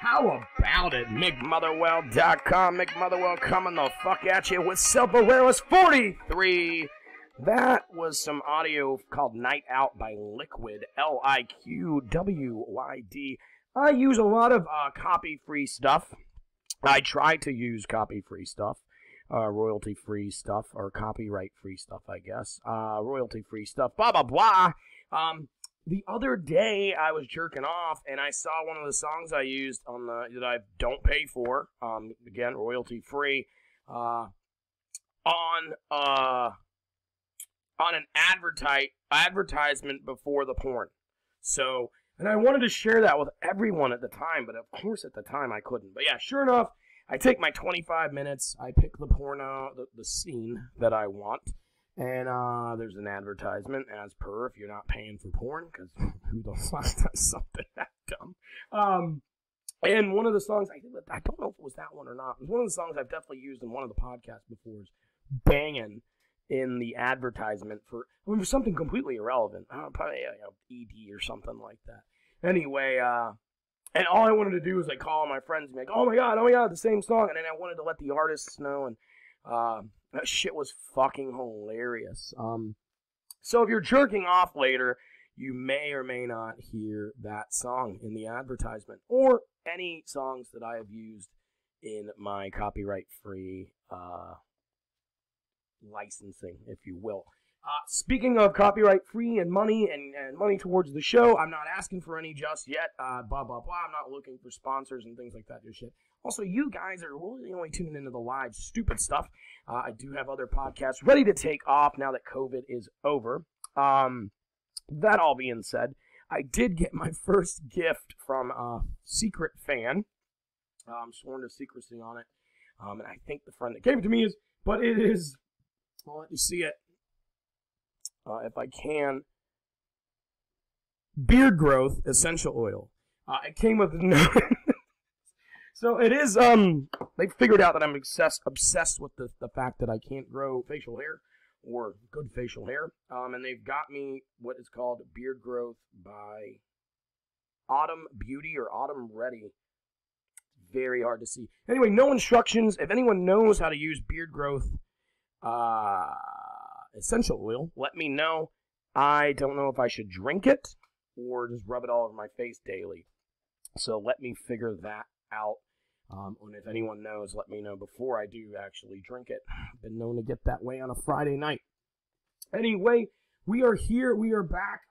How about it? McMotherwell.com. McMotherwell coming the fuck at you with Awareless 43. That was some audio called Night Out by Liquid, Liquwyd. I use a lot of copy-free stuff. I try to use copy-free stuff. Royalty-free stuff, or copyright-free stuff, I guess. Royalty-free stuff, blah, blah, blah. The other day, I was jerking off, and I saw one of the songs I used on that I don't pay for, again, royalty-free, on an advertisement before the porn. So, and I wanted to share that with everyone at the time, but of course at the time I couldn't. But yeah, sure enough, I take my 25 minutes, I pick the porno, the scene that I want, and there's an advertisement, as per, if you're not paying for porn, because who the fuck does something that dumb? And one of the songs, I don't know if it was that one or not, it was one of the songs I've definitely used in one of the podcasts before, is banging in the advertisement for something completely irrelevant. Probably ED or something like that. Anyway, and all I wanted to do was like call my friends and be like, oh my god, the same song. And then I wanted to let the artists know, and that shit was fucking hilarious. So if you're jerking off later, you may or may not hear that song in the advertisement, or any songs that I have used in my copyright-free licensing, if you will. Speaking of copyright-free and money and money towards the show, I'm not asking for any just yet. Blah, blah, blah. I'm not looking for sponsors and things like that. This shit. Also, you guys are really only tuning into the live stupid stuff. I do have other podcasts ready to take off now that COVID is over. That all being said, I did get my first gift from a secret fan. I'm sworn to secrecy on it. And I think the friend that gave it to me is, but it is, I'll let you see it. If I can, beard growth essential oil. It came with no. So it is. They figured out that I'm obsessed with the fact that I can't grow facial hair or good facial hair. And they've got me what is called beard growth by Autumn Beauty or Autumn Ready. Very hard to see. Anyway, no instructions. If anyone knows how to use beard growth, essential oil, let me know. I don't know if I should drink it or just rub it all over my face daily. So let me figure that out. And if anyone knows, let me know before I do actually drink it. I've been known to get that way on a Friday night. Anyway, we are here. We are back.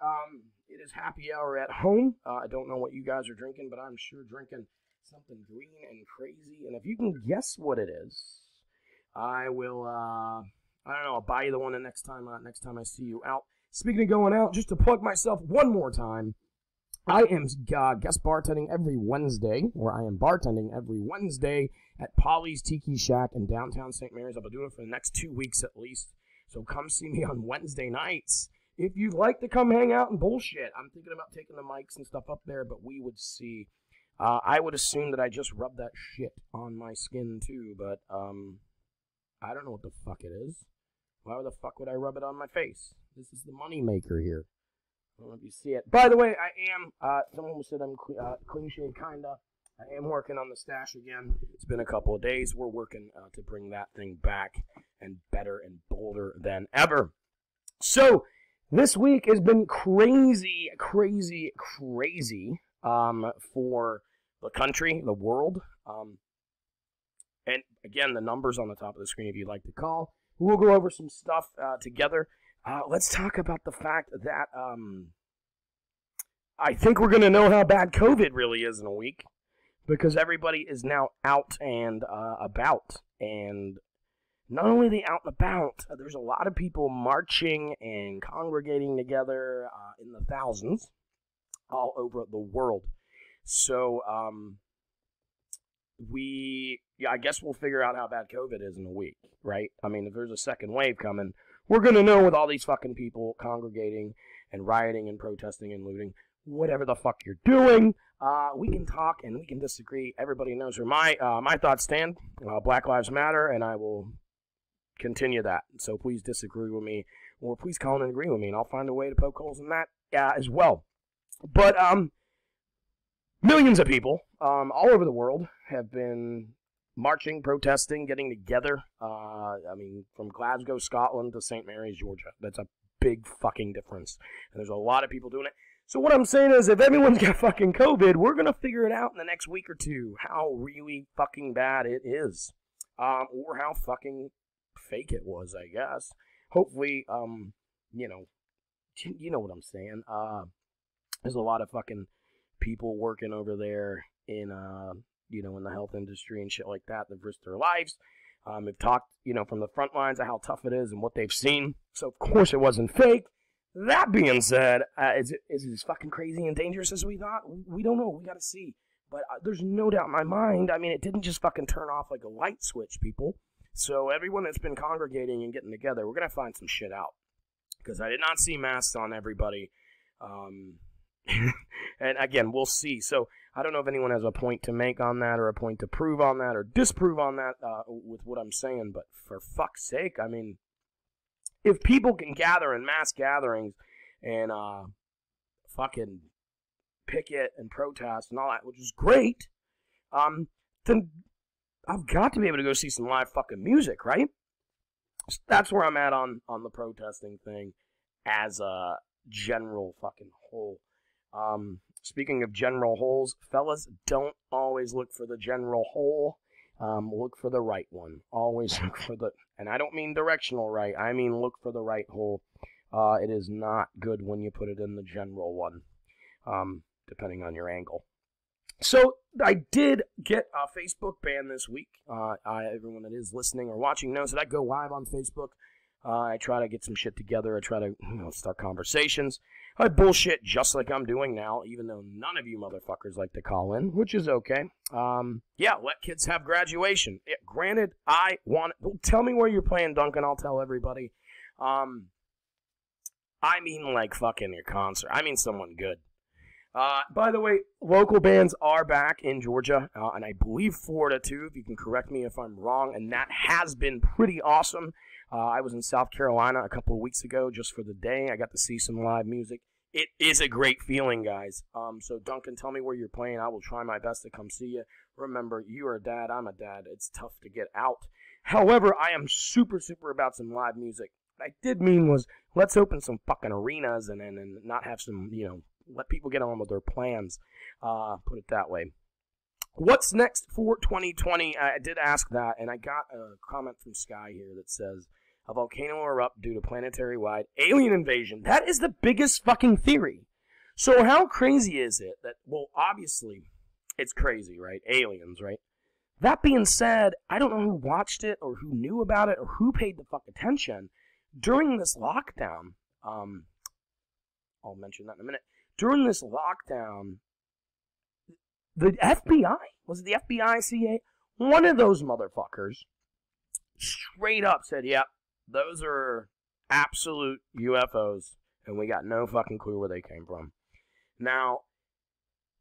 It is happy hour at home. I don't know what you guys are drinking, but I'm sure drinking something green and crazy. And if you can guess what it is, I will, I don't know, I'll buy you the one the next time I see you out. Speaking of going out, just to plug myself one more time, I am guest bartending every Wednesday, or I am bartending every Wednesday at Polly's Tiki Shack in downtown St. Mary's. I'll be doing it for the next 2 weeks at least. So come see me on Wednesday nights. If you'd like to come hang out and bullshit, I'm thinking about taking the mics and stuff up there, but we would see. I would assume that I just rubbed that shit on my skin too, but I don't know what the fuck it is. Why the fuck would I rub it on my face? This is the money maker here. I don't know if you see it. By the way, I am, someone said I'm cliche, kinda. I am working on the stash again. It's been a couple of days. We're working to bring that thing back and better and bolder than ever. So, this week has been crazy for the country, the world. And again, the numbers on the top of the screen if you'd like to call. We'll go over some stuff together. Let's talk about the fact that I think we're going to know how bad COVID really is in a week, because everybody is now out and about. And not only the out and about, there's a lot of people marching and congregating together in the thousands all over the world. So, I guess we'll figure out how bad COVID is in a week, right? I mean, if there's a second wave coming, we're going to know with all these fucking people congregating and rioting and protesting and looting, whatever the fuck you're doing. We can talk and we can disagree. Everybody knows where my thoughts stand. Black Lives Matter, and I will continue that. So please disagree with me, or please call and agree with me, and I'll find a way to poke holes in that as well. But millions of people all over the world have been marching, protesting, getting together. I mean, from Glasgow, Scotland to St. Mary's, Georgia. That's a big fucking difference. And there's a lot of people doing it. So what I'm saying is, if everyone's got fucking COVID, we're going to figure it out in the next week or two, how really fucking bad it is. Or how fucking fake it was, I guess. Hopefully, you know what I'm saying. There's a lot of fucking people working over there in, in the health industry and shit like that that risk their lives. They've talked, from the front lines of how tough it is and what they've seen. So, of course, it wasn't fake. That being said, is it as fucking crazy and dangerous as we thought? We don't know. We got to see. But there's no doubt in my mind, I mean, it didn't just fucking turn off like a light switch, people. So everyone that's been congregating and getting together, we're going to find some shit out. Because I did not see masks on everybody. And again, we'll see. So I don't know if anyone has a point to make on that or a point to prove on that or disprove on that with what I'm saying. But for fuck's sake, I mean, if people can gather in mass gatherings and fucking picket and protest and all that, which is great, then I've got to be able to go see some live fucking music, right? So that's where I'm at on the protesting thing as a general fucking whole. Speaking of general holes, fellas, don't always look for the general hole. Look for the right one. Always look for the, and I don't mean directional right, I mean look for the right hole. It is not good when you put it in the general one, depending on your angle. So, I did get a Facebook ban this week. Everyone that is listening or watching knows that I go live on Facebook. I try to get some shit together. I try to start conversations. I bullshit just like I'm doing now, even though none of you motherfuckers like to call in, which is okay. Yeah, let kids have graduation. Yeah, granted, I want it. Well, tell me where you're playing, Duncan. I'll tell everybody. I mean like fucking your concert. I mean someone good. By the way, local bands are back in Georgia, and I believe Florida too, if you can correct me if I'm wrong, and that has been pretty awesome. I was in South Carolina a couple of weeks ago just for the day. I got to see some live music. It is a great feeling, guys. So, Duncan, tell me where you're playing. I will try my best to come see you. Remember, you are a dad, I'm a dad. It's tough to get out. However, I am super, super about some live music. What I did mean was, let's open some fucking arenas and not have some, let people get on with their plans. Put it that way. What's next for 2020? I did ask that, and I got a comment from Sky here that says, a volcano will erupt due to planetary-wide alien invasion. That is the biggest fucking theory. So how crazy is it that, well, obviously, it's crazy, right? Aliens, right? That being said, I don't know who watched it or who knew about it or who paid the fuck attention. During this lockdown, I'll mention that in a minute. During this lockdown, the FBI, was it the FBI, CIA? One of those motherfuckers straight up said, yep, those are absolute UFOs, and we got no fucking clue where they came from. Now,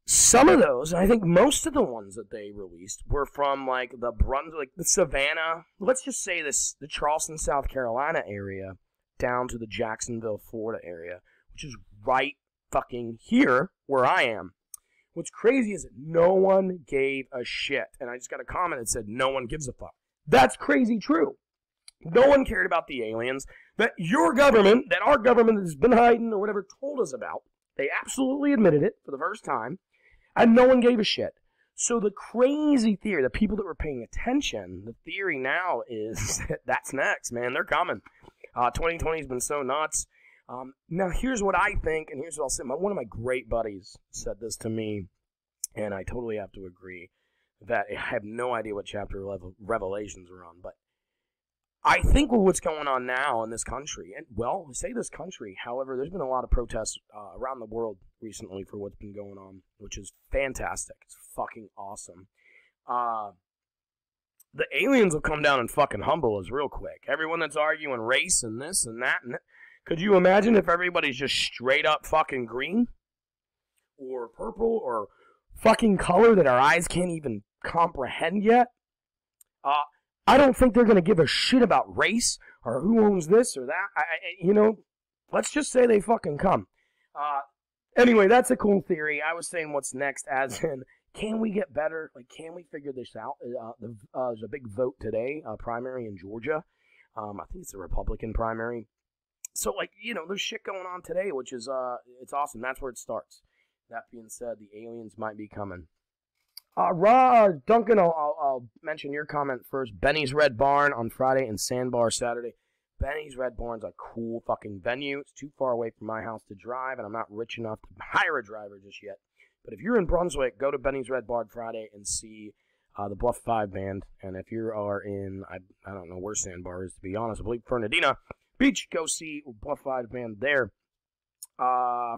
some of those, I think most of the ones that they released were from, like, the Brunswick, the Savannah, let's just say this, the Charleston, South Carolina area, down to the Jacksonville, Florida area, which is right fucking here where I am. What's crazy is that no one gave a shit. And I just got a comment that said, no one gives a fuck. That's crazy true. No one cared about the aliens that your government, that our government has been hiding or whatever, told us about. They absolutely admitted it for the first time. And no one gave a shit. So the crazy theory, the people that were paying attention, the theory now is that that's next, man. They're coming. 2020 has been so nuts. Now, here's what I think, and here's what I'll say. One of my great buddies said this to me, and I totally have to agree, that I have no idea what chapter Revelations are on, but I think with what's going on now in this country, and, well, I say this country, however, there's been a lot of protests around the world recently for what's been going on, which is fantastic. It's fucking awesome. The aliens will come down and fucking humble us real quick. Everyone that's arguing race and this and that and that. Could you imagine if everybody's just straight up fucking green? Or purple or fucking color that our eyes can't even comprehend yet? I don't think they're going to give a shit about race or who owns this or that. Let's just say they fucking come. Anyway, that's a cool theory. I was saying what's next, as in, can we get better? Like, can we figure this out? There's a big vote today, primary in Georgia. I think it's a Republican primary. So, like, there's shit going on today, which is, it's awesome. That's where it starts. That being said, the aliens might be coming. Duncan, I'll mention your comment first. Benny's Red Barn on Friday and Sandbar Saturday. Benny's Red Barn's a cool fucking venue. It's too far away from my house to drive, and I'm not rich enough to hire a driver just yet. But if you're in Brunswick, go to Benny's Red Barn Friday and see the Bluff 5 band. And if you are in, I don't know where Sandbar is, to be honest, I believe Fernandina Beach, go see Bluff 5 band there.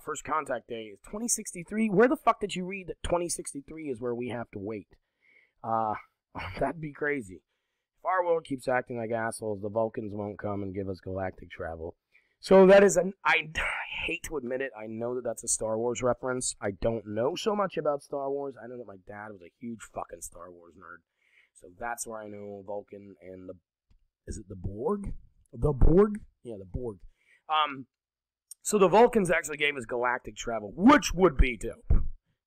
First contact day is 2063. Where the fuck did you read that 2063 is where we have to wait? That'd be crazy. If our world keeps acting like assholes, the Vulcans won't come and give us galactic travel. So that is I hate to admit it, I know that that's a Star Wars reference. I don't know so much about Star Wars. I know that my dad was a huge fucking Star Wars nerd. So that's where I know Vulcan and is it the Borg? The Borg? Yeah, the Borg. So the Vulcans actually gave us galactic travel, which would be dope.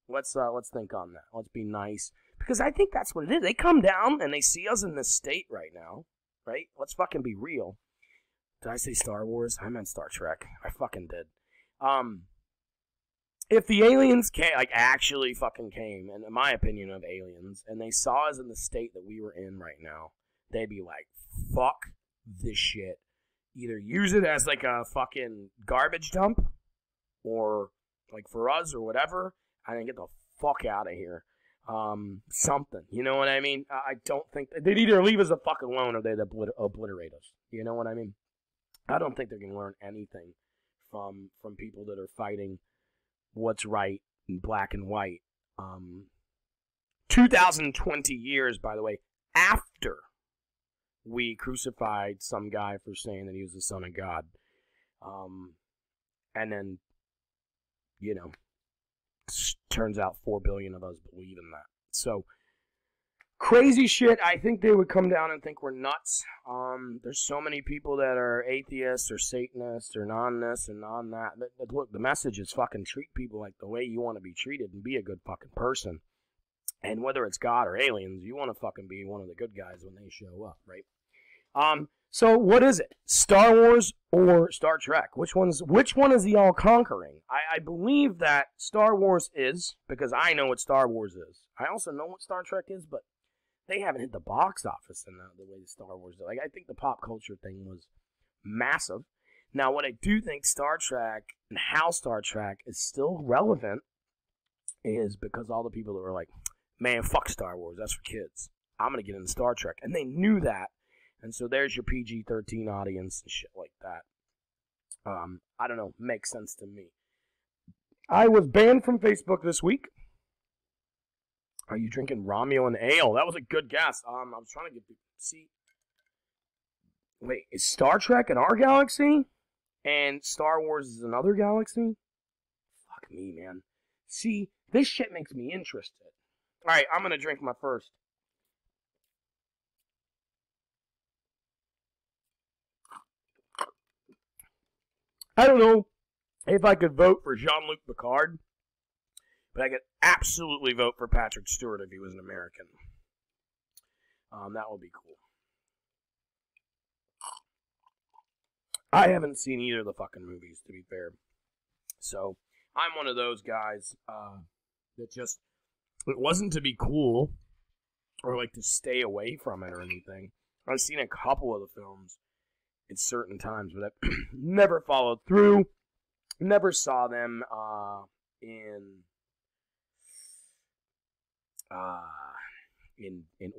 Let's think on that. Let's be nice. Because I think that's what it is. They come down and they see us in this state right now. Right? Let's fucking be real. Did I say Star Wars? I meant Star Trek. I fucking did. If the aliens actually fucking came, and in my opinion of aliens, and they saw us in the state that we were in right now, they'd be like, fuck this shit. Either use it as like a fucking garbage dump, or like for us or whatever, and then get the fuck out of here. Something. You know what I mean? I don't think they'd either leave us the fuck alone or they'd obliterate us. You know what I mean? I don't think they're going to learn anything from people that are fighting what's right in black and white. 2020 years, by the way, after we crucified some guy for saying that he was the son of God. And then, turns out 4 billion of us believe in that. So, crazy shit. I think they would come down and think we're nuts. There's so many people that are atheists or Satanists or non-this and non-that. But look, the message is fucking treat people like the way you want to be treated and be a good fucking person. And whether it's God or aliens, you want to fucking be one of the good guys when they show up, right? So what is it? Star Wars or Star Trek? Which one is the all-conquering? I believe that Star Wars is, because I know what Star Wars is. I also know what Star Trek is, but they haven't hit the box office in the way Star Wars did. Like, I think the pop culture thing was massive. Now, what I do think Star Trek and how Star Trek is still relevant is because all the people that were like, man, fuck Star Wars, that's for kids. I'm going to get into Star Trek. And they knew that. And so there's your PG-13 audience and shit like that. I don't know, makes sense to me. I was banned from Facebook this week. Are you drinking Romulan ale? That was a good guess. I was trying to get see. Wait, is Star Trek in our galaxy? And Star Wars is another galaxy? Fuck me, man. See, this shit makes me interested. Alright, I'm gonna drink my first. I don't know if I could vote for Jean-Luc Picard, but I could absolutely vote for Patrick Stewart if he was an American. That would be cool. I haven't seen either of the fucking movies, to be fair. So, I'm one of those guys that just, it wasn't to be cool or like to stay away from it or anything. I've seen a couple of the films at certain times, but I've never followed through. Never saw them in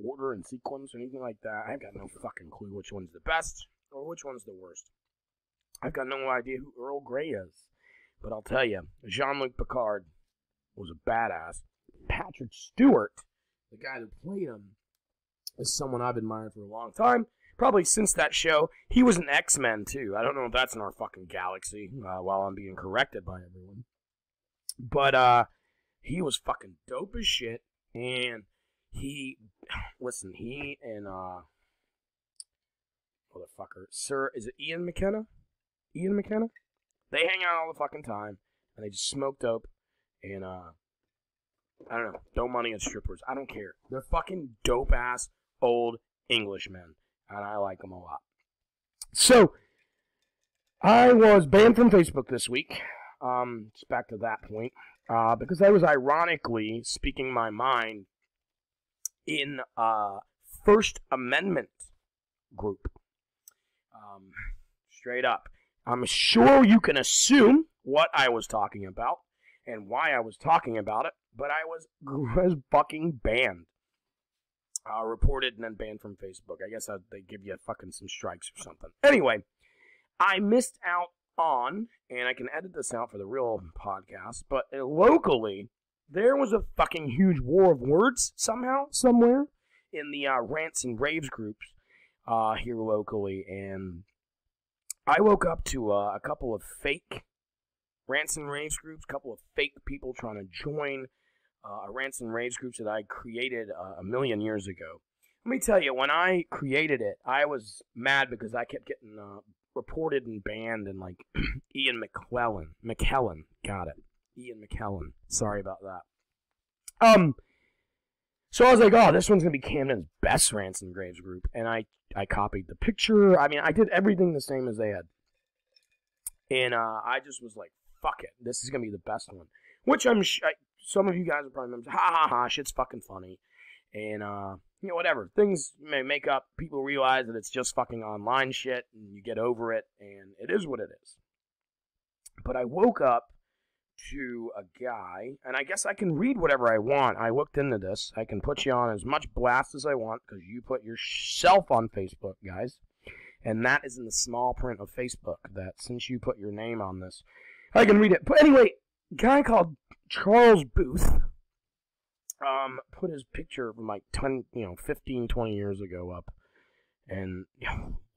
order and sequence or anything like that. I've got no fucking clue which one's the best or which one's the worst. I've got no idea who Earl Grey is. But I'll tell you, Jean-Luc Picard was a badass. Patrick Stewart, the guy that played him, is someone I've admired for a long time. Probably since that show. He was an X-Men, too. I don't know if that's in our fucking galaxy, while I'm being corrected by everyone. But, he was fucking dope as shit. And he and, motherfucker, is it Ian McKenna? Ian McKenna? They hang out all the fucking time. and they just smoke dope and, I don't know, throw money at strippers. I don't care. They're fucking dope-ass old Englishmen, and I like them a lot. So, I was banned from Facebook this week. Just back to that point. Because I was ironically speaking my mind in First Amendment group. Straight up. I'm sure you can assume what I was talking about and why I was talking about it, but I was fucking banned. Reported and then banned from Facebook. I guess they give you fucking some strikes or something. Anyway, I missed out on, and I can edit this out for the real podcast, but locally, there was a fucking huge war of words somehow, somewhere, in the rants and raves groups here locally, and I woke up to a couple of fake rants and raves groups, a couple of fake people trying to join rants and raves groups that I created a million years ago. Let me tell you, when I created it, I was mad because I kept getting reported and banned, and like Ian McKellen, got it. Ian McKellen. Sorry about that. So I was like, oh, this one's gonna be Camden's best rants and raves group, and I copied the picture. I mean, I did everything the same as they had, and I just was like, fuck it, this is gonna be the best one. Which some of you guys are probably ha ha ha, shit's fucking funny, and whatever. Things may make up. People realize that it's just fucking online shit, and you get over it, and it is what it is. But I woke up to a guy, and I guess I can read whatever I want. I looked into this. I can put you on as much blast as I want, because you put yourself on Facebook, guys. And that is in the small print of Facebook, that since you put your name on this, I can read it. But anyway, a guy called Charles Booth put his picture from like 15, 20 years ago up, and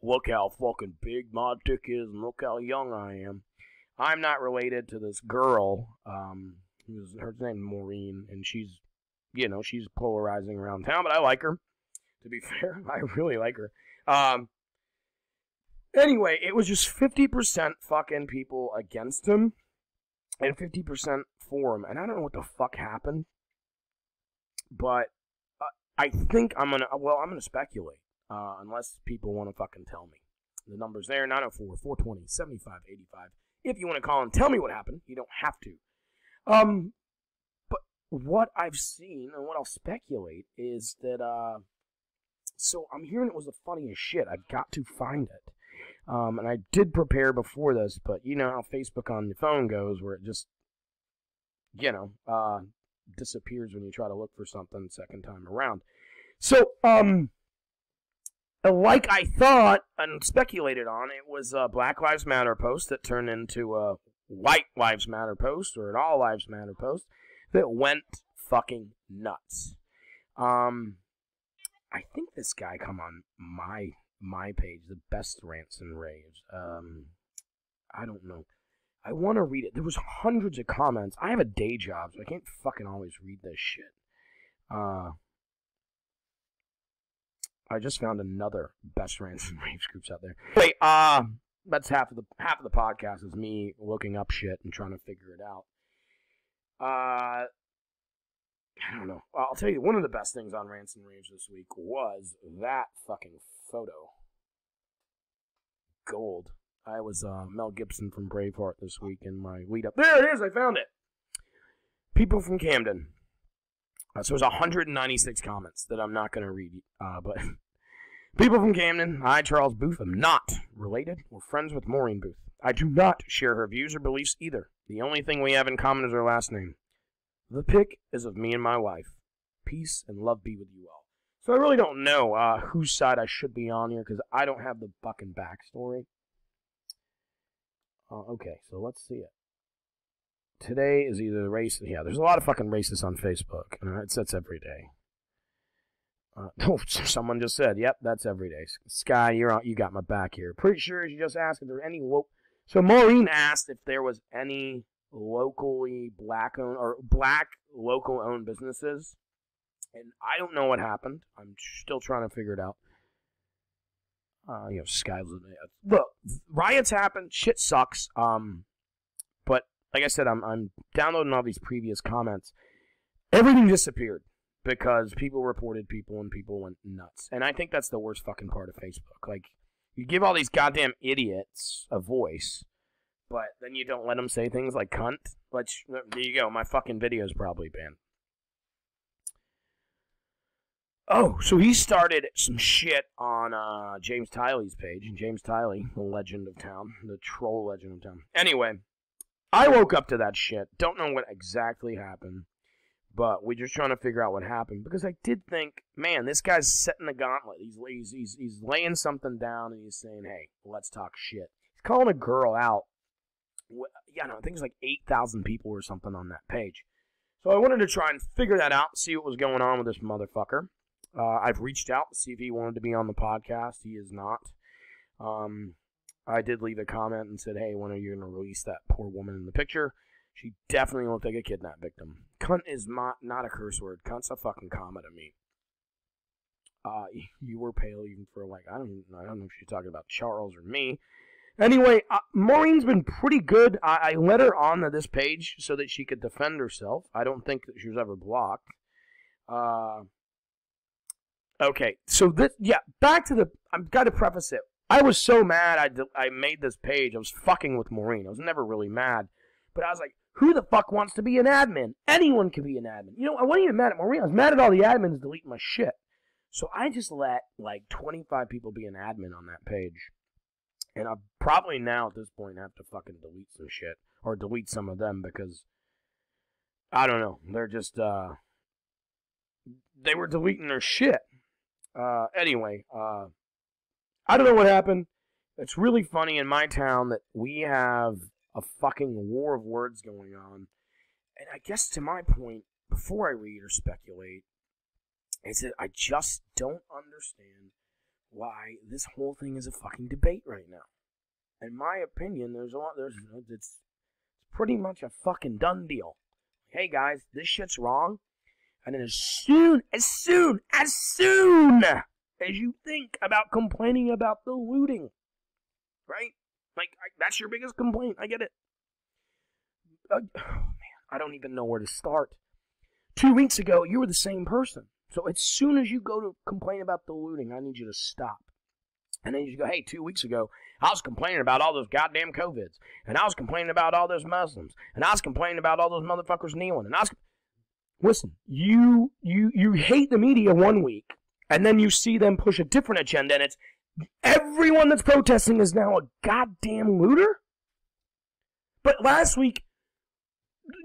look how fucking big my dick is, and look how young I am. I'm not related to this girl. Her name's Maureen, and she's polarizing around town, but I like her. To be fair, I really like her. Anyway, it was just 50% fucking people against him, and 50% for him, and I don't know what the fuck happened. But I think I'm gonna speculate, unless people want to fucking tell me. The number's there, 904-420-7585. If you want to call and tell me what happened, you don't have to. But what I've seen, and what I'll speculate, is that, so I'm hearing it was the funniest shit. I've got to find it. And I did prepare before this, but you know how Facebook on your phone goes, where it just, disappears when you try to look for something second time around. So, like I thought and speculated on, it was a Black Lives Matter post that turned into a White Lives Matter post, or an All Lives Matter post, that went fucking nuts. I think this guy come on my page, the best rants and raves. I don't know. I want to read it. There was hundreds of comments. I have a day job, so I can't fucking always read this shit. I just found another best rants and raves groups out there. Wait, that's half of the podcast is me looking up shit and trying to figure it out. I don't know. I'll tell you, one of the best things on Rants and Raves this week was that fucking photo. Gold. I was Mel Gibson from Braveheart this week in my lead up. There it is, I found it. People from Camden. So there's 196 comments that I'm not going to read, but people from Camden. I, Charles Booth, am not related or friends with Maureen Booth. I do not share her views or beliefs either. The only thing we have in common is her last name. The pic is of me and my wife. Peace and love be with you all. So I really don't know whose side I should be on here, because I don't have the fucking backstory. Okay, so let's see it. Today is either racist. Yeah, there's a lot of fucking racists on Facebook. That's every day. Someone just said, "Yep, that's every day." Sky, you got my back here. Pretty sure you just asked if there were any So Maureen asked if there was any locally black-owned or black local-owned businesses, and I don't know what happened. I'm still trying to figure it out. Sky. Look, riots happen. Shit sucks. But like I said, I'm downloading all these previous comments. Everything disappeared because people reported people and people went nuts. And I think that's the worst fucking part of Facebook. Like, you give all these goddamn idiots a voice, but then you don't let them say things like cunt. There you go. My fucking video's probably banned. Oh, so he started some shit on James Tiley's page. And James Tiley, the legend of town, the troll legend of town. Anyway, I woke up to that shit. Don't know what exactly happened, but we're just trying to figure out what happened. Because I did think, man, this guy's setting the gauntlet. He's laying something down and he's saying, hey, let's talk shit. He's calling a girl out. Yeah, no, I think it's like 8,000 people or something on that page. So I wanted to try and figure that out, see what was going on with this motherfucker. I've reached out to see if he wanted to be on the podcast. He is not. I did leave a comment and said, hey, when are you going to release that poor woman in the picture? She definitely looked like a kidnapped victim. Cunt is not a curse word. Cunt's a fucking comma to me. You were pale even for like, I don't know if she's talking about Charles or me. Anyway, Maureen's been pretty good. I let her on to this page so that she could defend herself. I don't think that she was ever blocked. Okay, so back to I've got to preface it. I was so mad I made this page. I was fucking with Maureen. I was never really mad. But I was like, who the fuck wants to be an admin? Anyone can be an admin. You know, I wasn't even mad at Maureen. I was mad at all the admins deleting my shit. So I just let, like, 25 people be an admin on that page. And I probably now at this point have to fucking delete some shit. Or delete some of them because, I don't know. They're just, they were deleting their shit. Anyway, I don't know what happened. It's really funny in my town that we have a fucking war of words going on. And I guess to my point, before I read or speculate, is that I just don't understand why this whole thing is a fucking debate right now. In my opinion, it's pretty much a fucking done deal. Hey guys, this shit's wrong. And then as soon as you think about complaining about the looting, right? Like, that's your biggest complaint. I get it. Man, I don't even know where to start. 2 weeks ago, you were the same person. So as soon as you go to complain about the looting, I need you to stop. And then you go, hey, 2 weeks ago, I was complaining about all those goddamn COVIDs. And I was complaining about all those Muslims. And I was complaining about all those motherfuckers kneeling. And listen, you hate the media 1 week. And then you see them push a different agenda. And it's everyone that's protesting is now a goddamn looter? But last week,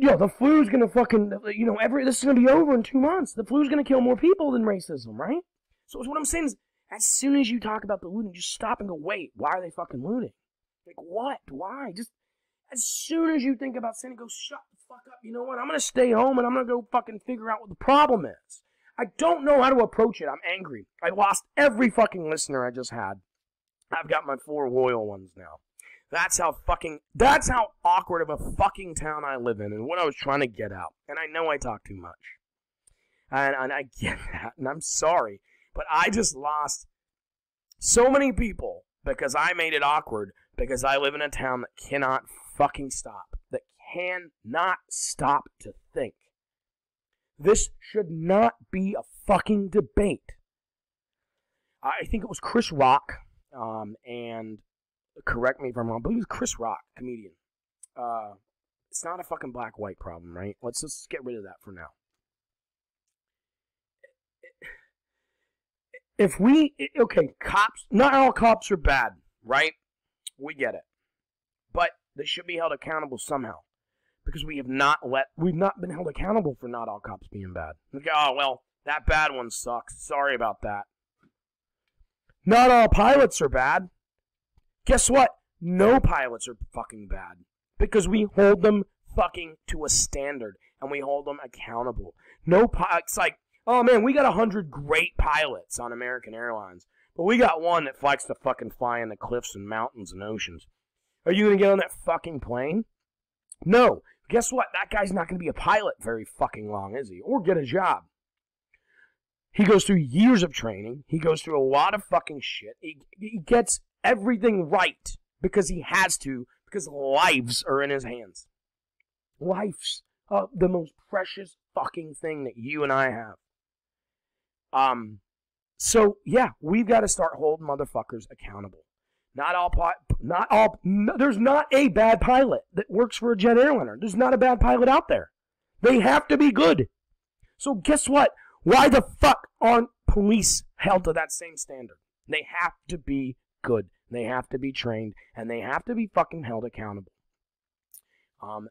the flu's gonna fucking, this is gonna be over in 2 months. The flu's gonna kill more people than racism, right? So what I'm saying is, as soon as you talk about the looting, just stop and go, wait, why are they fucking looting? Like, what? Why? Just, as soon as you think about saying, go, shut the fuck up. You know what? I'm gonna stay home and I'm gonna go fucking figure out what the problem is. I don't know how to approach it. I'm angry. I lost every fucking listener I just had. I've got my 4 loyal ones now. That's how awkward of a fucking town I live in and what I was trying to get out. And I know I talk too much. And I get that, and I'm sorry. But I just lost so many people because I made it awkward because I live in a town that cannot fucking stop. That cannot stop to think. This should not be a fucking debate. I think it was Chris Rock, and correct me if I'm wrong, but he was Chris Rock, comedian. It's not a fucking black-white problem, right? Let's just get rid of that for now. Cops, not all cops are bad, right? We get it. But they should be held accountable somehow. Because we've not been held accountable for not all cops being bad. Oh, well, that bad one sucks. Sorry about that. Not all pilots are bad. Guess what? No pilots are fucking bad. Because we hold them fucking to a standard. And we hold them accountable. It's like, oh man, we got 100 great pilots on American Airlines. But we got one that likes to fucking fly in the cliffs and mountains and oceans. Are you going to get on that fucking plane? No. Guess what? That guy's not going to be a pilot very fucking long, is he? Or get a job. He goes through years of training. He goes through a lot of fucking shit. He gets everything right because he has to, because lives are in his hands. Life's the most precious fucking thing that you and I have. So yeah, we've got to start holding motherfuckers accountable. There's not a bad pilot that works for a jet airliner. There's not a bad pilot out there. They have to be good. So guess what? Why the fuck aren't police held to that same standard? They have to be good. They have to be trained, and they have to be fucking held accountable.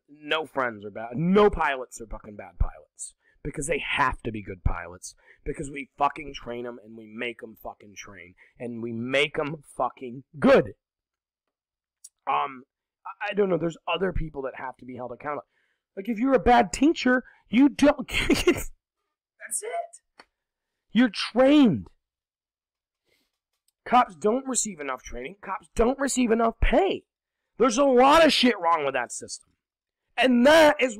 No friends are bad. No pilots are fucking bad pilots. Because they have to be good pilots. Because we fucking train them, and we make them fucking train. And we make them fucking good. I don't know. There's other people that have to be held accountable. Like, if you're a bad teacher, you don't... That's it. You're trained. Cops don't receive enough training. Cops don't receive enough pay. There's a lot of shit wrong with that system. And that is...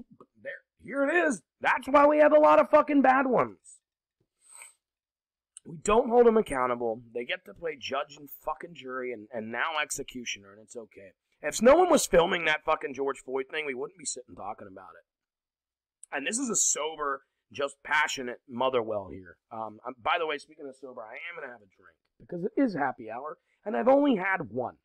Here it is. That's why we have a lot of fucking bad ones. We don't hold them accountable. They get to play judge and fucking jury and now executioner, and it's okay. If no one was filming that fucking George Floyd thing, we wouldn't be sitting talking about it. And this is a sober, just passionate Motherwell here. By the way, speaking of sober, I am going to have a drink because it is happy hour, and I've only had one.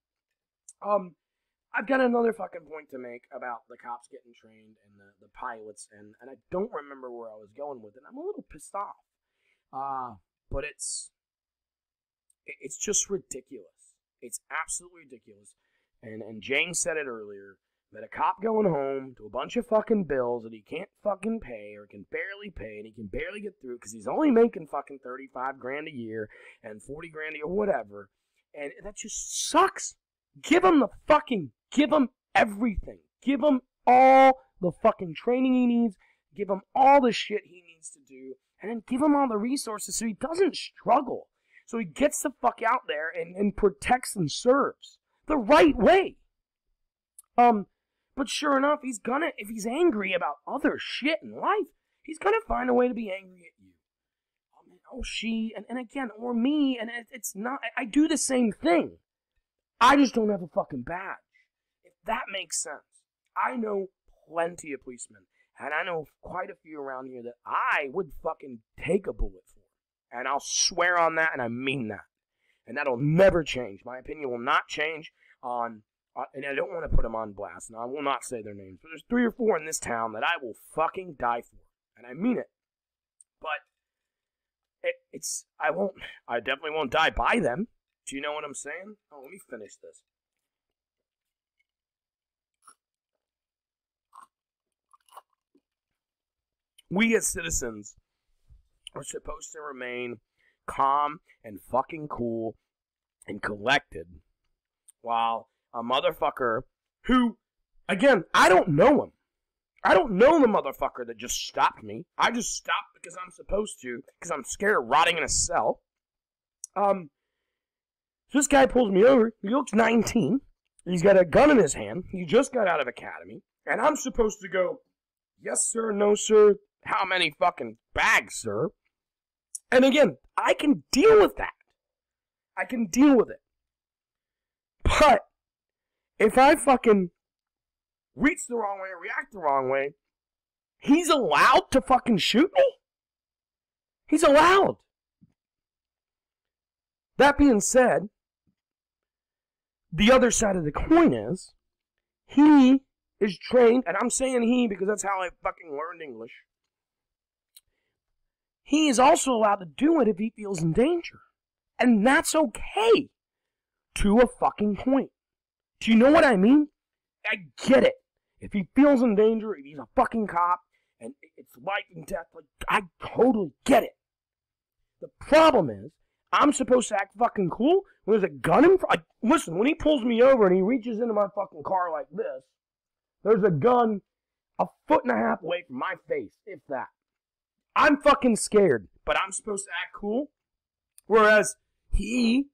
I've got another fucking point to make about the cops getting trained and the pilots, and I don't remember where I was going with it. I'm a little pissed off. But it's just ridiculous. It's absolutely ridiculous. And James said it earlier, that a cop going home to a bunch of fucking bills that he can't fucking pay or can barely pay and he can barely get through because he's only making fucking $35,000 a year and $40,000 a year, whatever. And that just sucks. Give him everything. Give him all the fucking training he needs. Give him all the shit he needs to do. And then give him all the resources so he doesn't struggle. So he gets the fuck out there and protects and serves the right way. But sure enough, if he's angry about other shit in life, he's gonna find a way to be angry at you. She, and again, or me, and it's not, I do the same thing. I just don't have a fucking badge. If that makes sense. I know plenty of policemen, and I know quite a few around here that I would fucking take a bullet for. And I'll swear on that, and I mean that. And that'll never change. My opinion will not change on, and I don't want to put them on blast. Now, I will not say their names, but there's 3 or 4 in this town that I will fucking die for. And I mean it. But, I definitely won't die by them. Do you know what I'm saying? Oh, let me finish this. We as citizens are supposed to remain calm and fucking cool and collected while a motherfucker who, again, I don't know him. I don't know the motherfucker that just stopped me. I just stopped because I'm supposed to, because I'm scared of rotting in a cell. This guy pulls me over. He looks 19. He's got a gun in his hand. He just got out of academy. And I'm supposed to go, yes, sir, no, sir. How many fucking bags, sir? And again, I can deal with that. I can deal with it. But if I fucking reach the wrong way, react the wrong way, he's allowed to fucking shoot me? He's allowed. That being said, the other side of the coin is, he is trained, and I'm saying he because that's how I fucking learned English. He is also allowed to do it if he feels in danger. And that's okay. To a fucking point. Do you know what I mean? I get it. If he feels in danger, if he's a fucking cop, and it's life and death, like, I totally get it. The problem is, I'm supposed to act fucking cool when there's a gun in front. Like, listen, when he pulls me over and he reaches into my fucking car like this, there's a gun 1.5 feet away from my face, if that. I'm fucking scared, but I'm supposed to act cool. Whereas the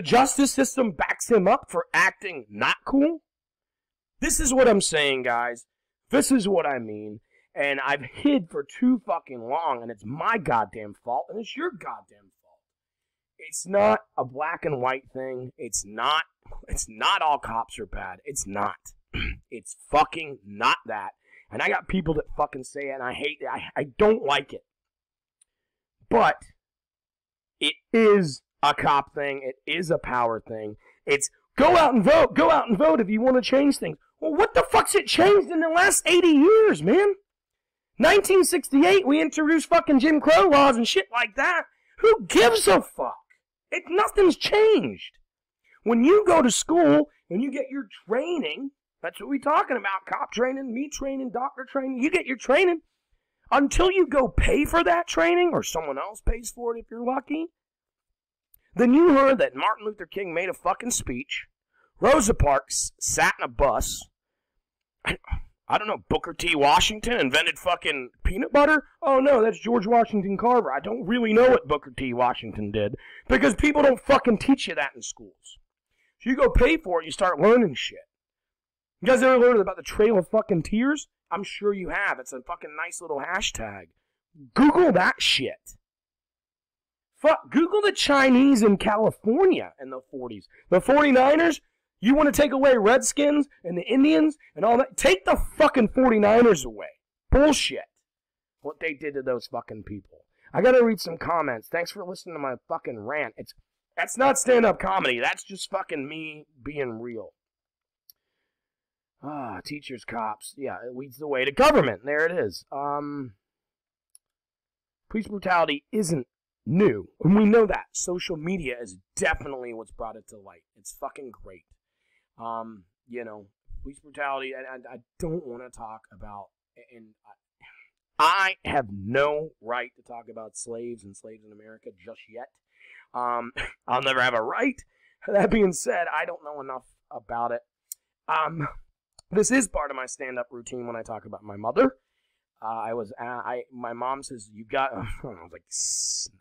justice system backs him up for acting not cool. This is what I'm saying, guys. This is what I mean. And I've hid for too fucking long, and it's my goddamn fault, and it's your goddamn fault. It's not a black and white thing. It's not all cops are bad. It's not. It's fucking not that. And I got people that fucking say it, and I hate it. I don't like it. But it is a cop thing. It is a power thing. It's go out and vote. Go out and vote if you want to change things. Well, what the fuck's it changed in the last 80 years, man? 1968, we introduced fucking Jim Crow laws and shit like that. Who gives a fuck? Nothing's changed. When you go to school and you get your training, that's what we're talking about, cop training, me training, doctor training, you get your training. Until you go pay for that training, or someone else pays for it if you're lucky, then you heard that Martin Luther King made a fucking speech, Rosa Parks sat in a bus, I don't know, Booker T. Washington invented fucking peanut butter? Oh no, that's George Washington Carver. I don't really know what Booker T. Washington did, because people don't fucking teach you that in schools. So you go pay for it, you start learning shit. You guys ever learned about the Trail of fucking Tears? I'm sure you have. It's a fucking nice little hashtag. Google that shit. Fuck, Google the Chinese in California in the 40s. The 49ers, you want to take away Redskins and the Indians and all that? Take the fucking 49ers away. Bullshit. What they did to those fucking people. I gotta read some comments. Thanks for listening to my fucking rant. That's not stand-up comedy. That's just fucking me being real. Teachers, cops. Yeah, it leads the way to government. There it is. Police brutality isn't new. And we know that. Social media is definitely what's brought it to light. It's fucking great. Police brutality, and I don't want to talk about, and I have no right to talk about slaves and slaves in America just yet. I'll never have a right. That being said, I don't know enough about it. This is part of my stand-up routine when I talk about my mother. My mom says, you got, I was like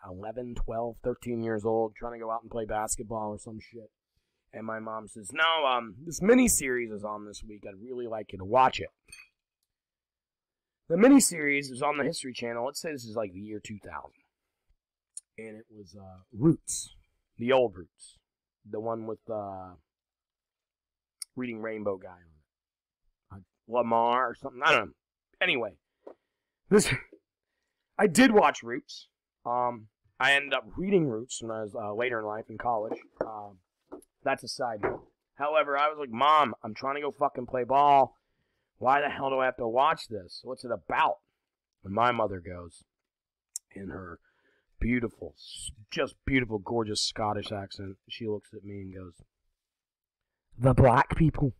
11, 12, 13 years old, trying to go out and play basketball or some shit. And my mom says, no, this mini-series is on this week. I'd really like you to watch it. The mini-series is on the History Channel. Let's say this is like the year 2000. And it was Roots. The old Roots. The one with Reading Rainbow guy on it. Lamar or something. I don't know. Anyway. I did watch Roots. I ended up reading Roots when I was later in life in college. That's a side note. However, I was like, Mom, I'm trying to go fucking play ball. Why the hell do I have to watch this? What's it about? And my mother goes, in her beautiful, just beautiful, gorgeous Scottish accent, she looks at me and goes, the black people.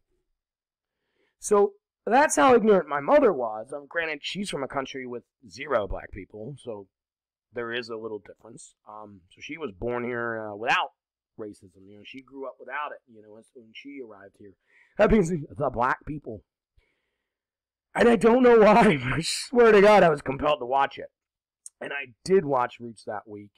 So that's how ignorant my mother was. Granted, she's from a country with 0 black people, so there is a little difference. So she was born here without racism. She grew up without it, when she arrived here. That means the black people. And I don't know why, but I swear to God I was compelled to watch it. And I did watch Roots that week,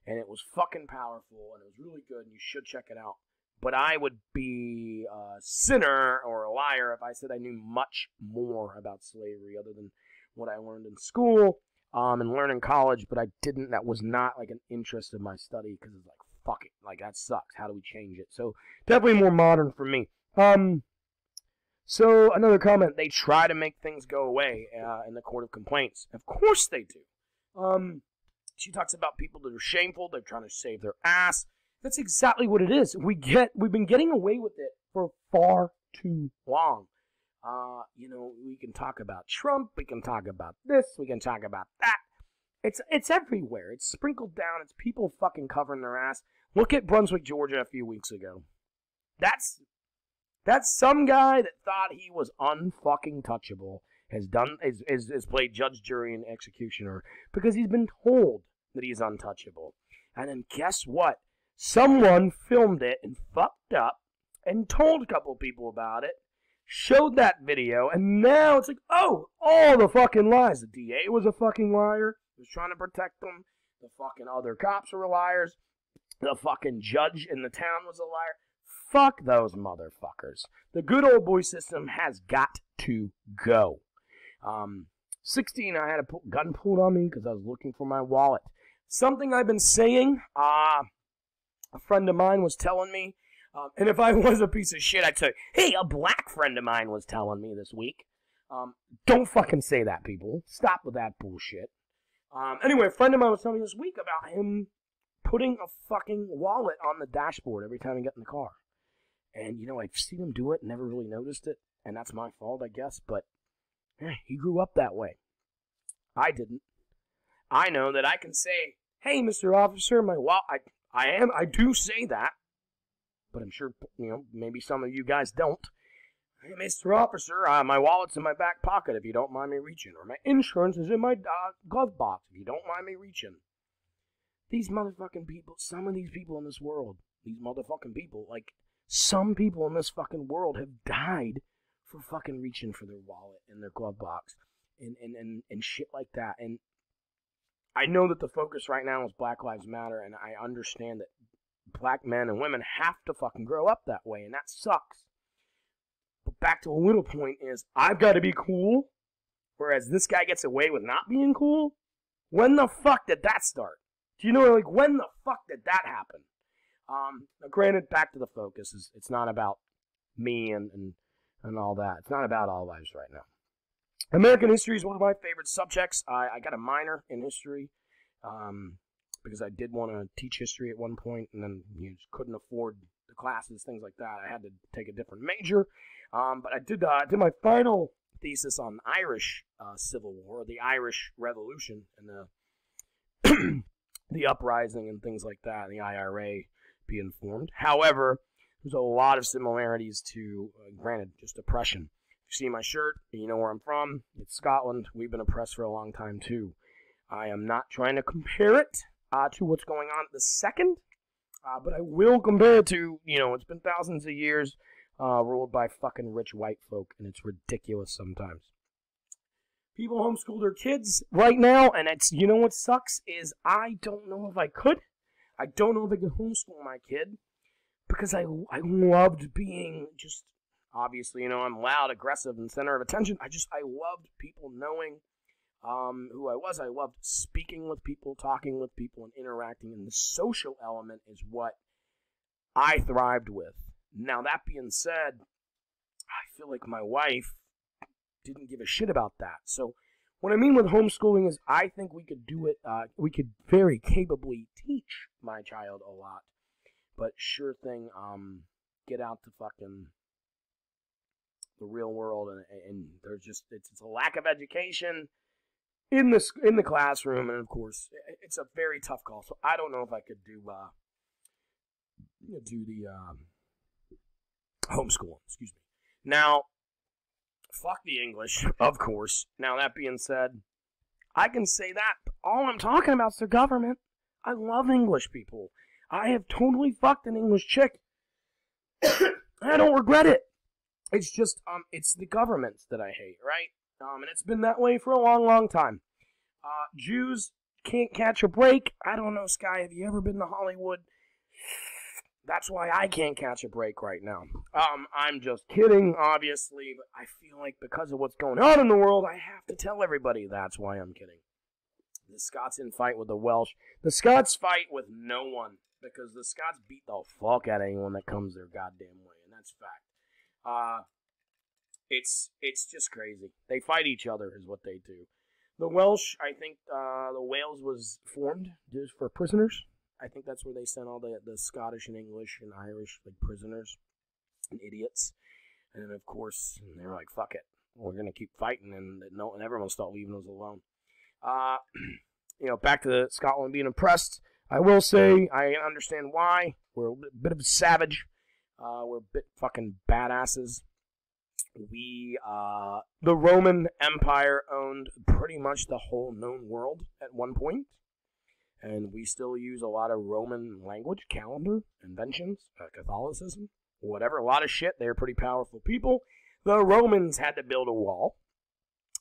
and it was fucking powerful, and it was really good, and you should check it out. But I would be a sinner or a liar if I said I knew much more about slavery other than what I learned in school and learned in college, but I didn't. That was not like an interest in my study because it's like, fuck it. Like, that sucks. How do we change it? So, definitely more modern for me. So, another comment. They try to make things go away in the Court of Complaints. Of course they do. She talks about people that are shameful. They're trying to save their ass. That's exactly what it is. We've been getting away with it for far too long. We can talk about Trump. We can talk about this. We can talk about that. It's everywhere. It's sprinkled down. It's people fucking covering their ass. Look at Brunswick, Georgia a few weeks ago. That's some guy that thought he was unfucking touchable. Has played judge, jury, and executioner because he's been told that he's untouchable. And then guess what? Someone filmed it and fucked up and told a couple people about it, showed that video, and now it's like, oh, all the fucking lies. The DA was a fucking liar. He was trying to protect them. The fucking other cops were liars. The fucking judge in the town was a liar. Fuck those motherfuckers. The good old boy system has got to go. 16, I had a gun pulled on me because I was looking for my wallet. Something I've been saying, a friend of mine was telling me, And if I was a piece of shit, I'd say, hey, a black friend of mine was telling me this week. Don't fucking say that, people. Stop with that bullshit. Anyway, a friend of mine was telling me this week about him putting a fucking wallet on the dashboard every time he got in the car. And, I've seen him do it, never really noticed it, and that's my fault, I guess, but he grew up that way. I didn't. I know that I can say, hey, Mr. Officer, my wallet, I do say that, but I'm sure, maybe some of you guys don't. Hey, Mr. Officer, my wallet's in my back pocket if you don't mind me reaching, or my insurance is in my glove box if you don't mind me reaching. These motherfucking people, some of these people in this world, these motherfucking people, like, some people in this fucking world have died for fucking reaching for their wallet in their glove box and shit like that. And I know that the focus right now is Black Lives Matter, and I understand that black men and women have to fucking grow up that way, and that sucks. But back to a little point is, I've got to be cool, whereas this guy gets away with not being cool? When the fuck did that start? Do you know, when the fuck did that happen? Now granted, back to the focus, it's not about me and all that. It's not about all lives right now. American history is one of my favorite subjects. I got a minor in history because I did want to teach history at one point, and then you just couldn't afford the classes, things like that. I had to take a different major. But I did my final thesis on Irish Civil War, the Irish Revolution, and the uprising and things like that, and the IRA being formed. However, there's a lot of similarities to, granted, just oppression. You see my shirt, you know where I'm from. It's Scotland. We've been oppressed for a long time, too. I am not trying to compare it to what's going on at the second, but I will compare it to, it's been thousands of years ruled by fucking rich white folk, and it's ridiculous sometimes. People homeschool their kids right now, and it's, what sucks is I don't know if I could. I don't know if I could homeschool my kid because I loved being just, obviously, I'm loud, aggressive, and center of attention. I loved people knowing who I was. I loved speaking with people, talking with people, and interacting, and the social element is what I thrived with. Now, that being said, I feel like my wife didn't give a shit about that. So what I mean with homeschooling is I think we could do it, we could very capably teach my child a lot, but sure thing, get out to fucking the real world, and there's just, it's a lack of education in the classroom, and of course, it's a very tough call, so I don't know if I could do the homeschooling, excuse me. Now, fuck the English, of course. Now, that being said, I can say that, but all I'm talking about is the government. I love English people. I have totally fucked an English chick. I don't regret it. It's just, it's the governments that I hate, right? And it's been that way for a long, long time. Jews can't catch a break. I don't know, Sky, have you ever been to Hollywood? That's why I can't catch a break right now. I'm just kidding, obviously, but I feel like because of what's going on in the world, I have to tell everybody that's why I'm kidding. The Scots didn't fight with the Welsh. The Scots fight with no one, because the Scots beat the fuck out of anyone that comes their goddamn way, and that's fact. It's just crazy. They fight each other is what they do. The Welsh, I think, the Wales was formed just for prisoners. I think that's where they sent all the Scottish and English and Irish prisoners and idiots. And then, of course, they were like, fuck it. We're going to keep fighting, and everyone will start leaving us alone. Back to Scotland being oppressed. I will say, I understand why. We're a bit of a savage. We're a bit fucking badasses. The Roman Empire owned pretty much the whole known world at one point. And we still use a lot of Roman language, calendar, inventions, Catholicism, whatever, a lot of shit. They're pretty powerful people. The Romans had to build a wall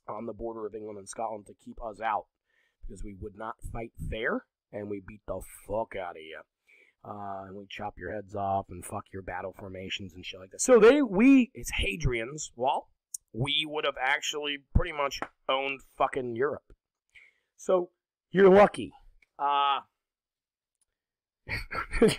on the border of England and Scotland to keep us out, because we would not fight fair, and we beat the fuck out of you. And we chop your heads off and fuck your battle formations and shit like that. So it's Hadrian's Wall. We would have actually pretty much owned fucking Europe. So, you're lucky. I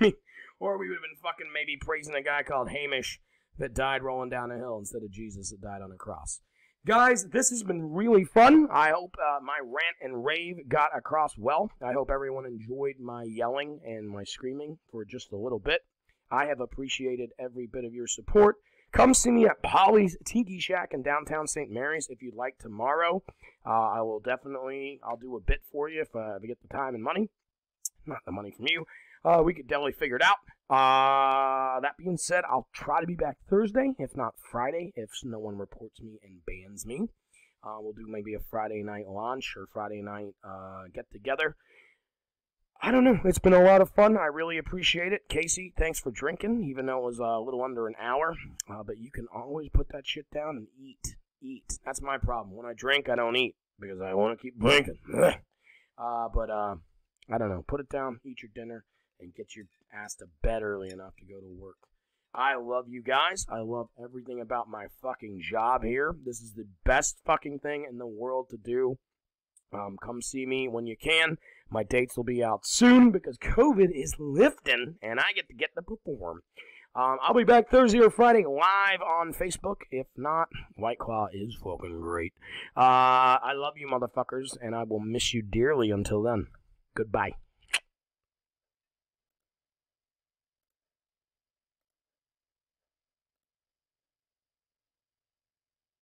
mean, Or we would have been fucking maybe praising a guy called Hamish that died rolling down a hill instead of Jesus that died on a cross. Guys, this has been really fun. I hope my rant and rave got across well. I hope everyone enjoyed my yelling and my screaming for just a little bit. I have appreciated every bit of your support. Come see me at Polly's Tiki Shack in downtown St. Mary's if you'd like tomorrow. I'll do a bit for you if I get the time and money. Not the money from you. We could definitely figure it out. That being said, I'll try to be back Thursday, if not Friday, if no one reports me and bans me. We'll do maybe a Friday night launch or Friday night get-together. I don't know. It's been a lot of fun. I really appreciate it. Casey, thanks for drinking, even though it was a little under an hour. But you can always put that shit down and eat. Eat. That's my problem. When I drink, I don't eat because I want to keep drinking. I don't know. Put it down, eat your dinner, and get your ass to bed early enough to go to work. I love you guys. I love everything about my fucking job here. This is the best fucking thing in the world to do. Come see me when you can. My dates will be out soon because COVID is lifting, and I get to perform. I'll be back Thursday or Friday live on Facebook. If not, White Claw is fucking great. I love you motherfuckers, and I will miss you dearly until then. Goodbye.